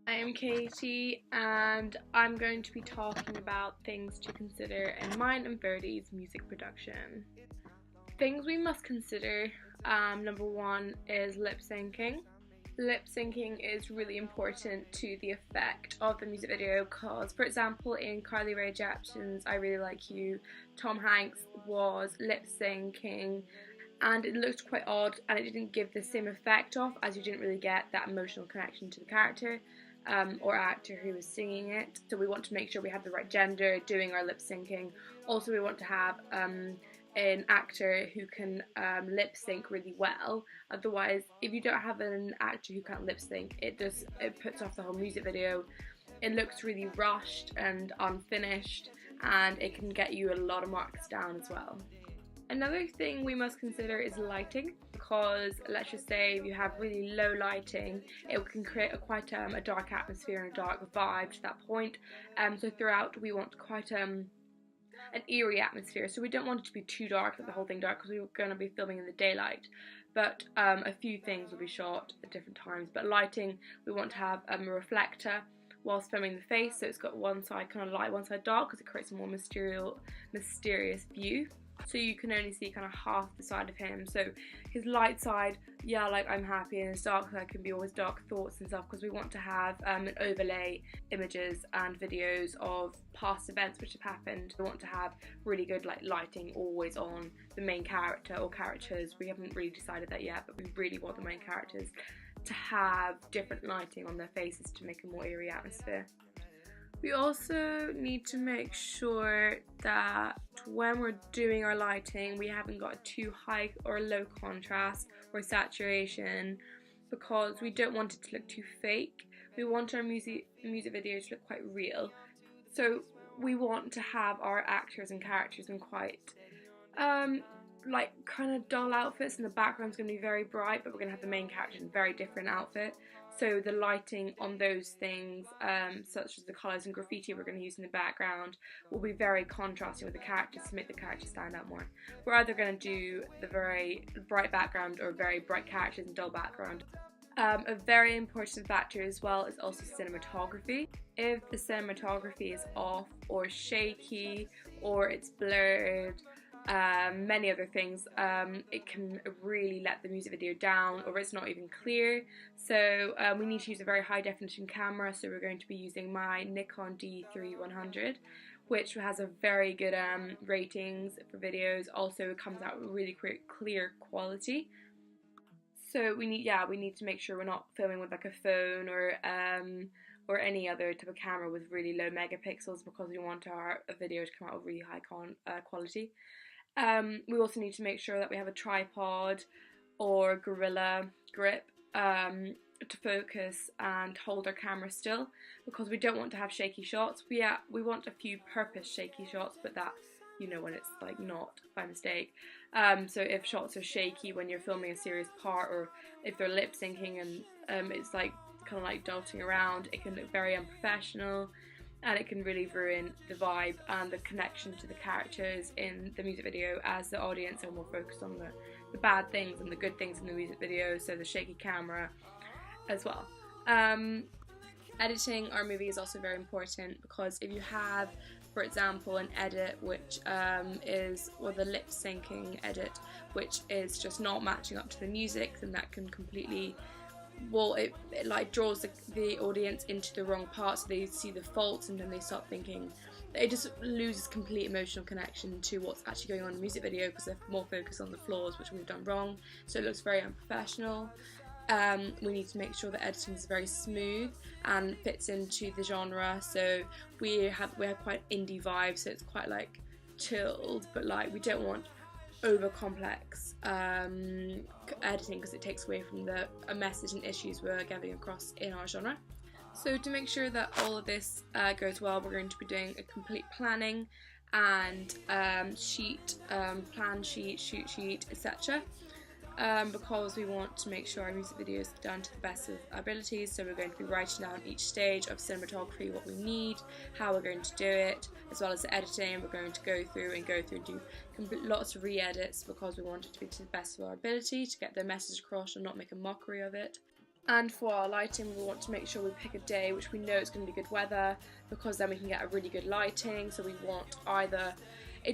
I am Katie and I'm going to be talking about things to consider in mine and Verdi's music production. Things we must consider, number one is lip syncing. Lip syncing is really important to the effect of the music video because, for example, in Carly Rae Jepsen's I Really Like You, Tom Hanks was lip syncing and it looked quite odd and it didn't give the same effect off as you didn't really get that emotional connection to the character or actor who was singing it. So we want to make sure we have the right gender doing our lip syncing. Also we want to have an actor who can lip sync really well. Otherwise, if you don't have an actor who can't lip sync, it puts off the whole music video. It looks really rushed and unfinished and it can get you a lot of marks down as well. Another thing we must consider is lighting, because let's just say if you have really low lighting, it can create quite a dark atmosphere and a dark vibe to that point. So throughout we want quite an eerie atmosphere, so we don't want it to be too dark, like the whole thing dark, because we're going to be filming in the daylight. But a few things will be shot at different times. But lighting, we want to have a reflector whilst filming the face, so it's got one side kind of light, one side dark, because it creates a more mysterious view. So you can only see kind of half the side of him. So his light side, yeah, like I'm happy, and his dark side can be always dark thoughts and stuff, because we want to have an overlay images and videos of past events which have happened. We want to have really good like lighting always on the main character or characters. We haven't really decided that yet, but we really want the main characters to have different lighting on their faces to make a more eerie atmosphere. We also need to make sure that when we're doing our lighting, we haven't got too high or low contrast or saturation, because we don't want it to look too fake. We want our music videos to look quite real. So we want to have our actors and characters in quite like kind of dull outfits, and the background's going to be very bright, but we're going to have the main character in a very different outfit. So the lighting on those things, such as the colours and graffiti we're going to use in the background, will be very contrasting with the characters to make the characters stand out more. We're either going to do the very bright background or very bright characters and dull background. A very important factor as well is also cinematography. If the cinematography is off or shaky or it's blurred, many other things, it can really let the music video down, or it's not even clear. So we need to use a very high definition camera, so we're going to be using my Nikon D3100, which has a very good ratings for videos. Also it comes out with really clear quality. So we need to make sure we're not filming with like a phone or any other type of camera with really low megapixels, because we want our video to come out with really high quality. We also need to make sure that we have a tripod or gorilla grip to focus and hold our camera still, because we don't want to have shaky shots. We want a few purpose shaky shots, but that, you know, when it's like not by mistake. So if shots are shaky when you're filming a serious part, or if they're lip syncing and it's like kind of like darting around, it can look very unprofessional. And it can really ruin the vibe and the connection to the characters in the music video, as the audience are more focused on the bad things and the good things in the music video, so the shaky camera as well. Editing our movie is also very important, because if you have, for example, an edit which is, or the lip syncing edit, which is just not matching up to the music, then that can completely, well, it like draws the audience into the wrong part, so they see the faults and then they start thinking, it just loses complete emotional connection to what's actually going on in the music video, because they're more focused on the flaws which we've done wrong, so it looks very unprofessional. We need to make sure that editing is very smooth and fits into the genre, so we have quite indie vibes, so it's quite like chilled, but like we don't want over complex editing, because it takes away from the message and issues we're getting across in our genre. So to make sure that all of this goes well, we're going to be doing a complete planning and plan sheet, shoot sheet, etc. Because we want to make sure our music video is done to the best of our abilities. So we're going to be writing down each stage of cinematography, what we need, how we're going to do it, as well as the editing. We're going to go through and do lots of re-edits, because we want it to be to the best of our ability to get the message across and not make a mockery of it. And for our lighting, we want to make sure we pick a day which we know it's going to be good weather, because then we can get a really good lighting. So we want either,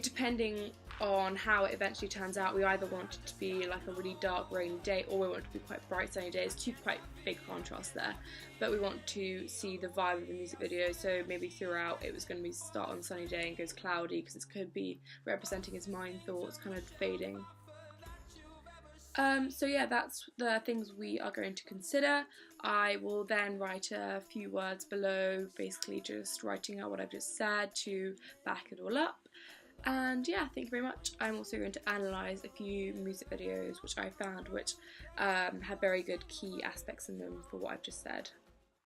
depending on how it eventually turns out, we either want it to be like a really dark rainy day, or we want it to be quite bright sunny days. Two quite big contrasts there, but we want to see the vibe of the music video. So maybe throughout it was going to be start on a sunny day and goes cloudy, because it could be representing his mind thoughts kind of fading. So yeah, that's the things we are going to consider. I will then write a few words below, basically just writing out what I've just said to back it all up. And yeah, thank you very much. I'm also going to analyse a few music videos which I found which have very good key aspects in them for what I've just said.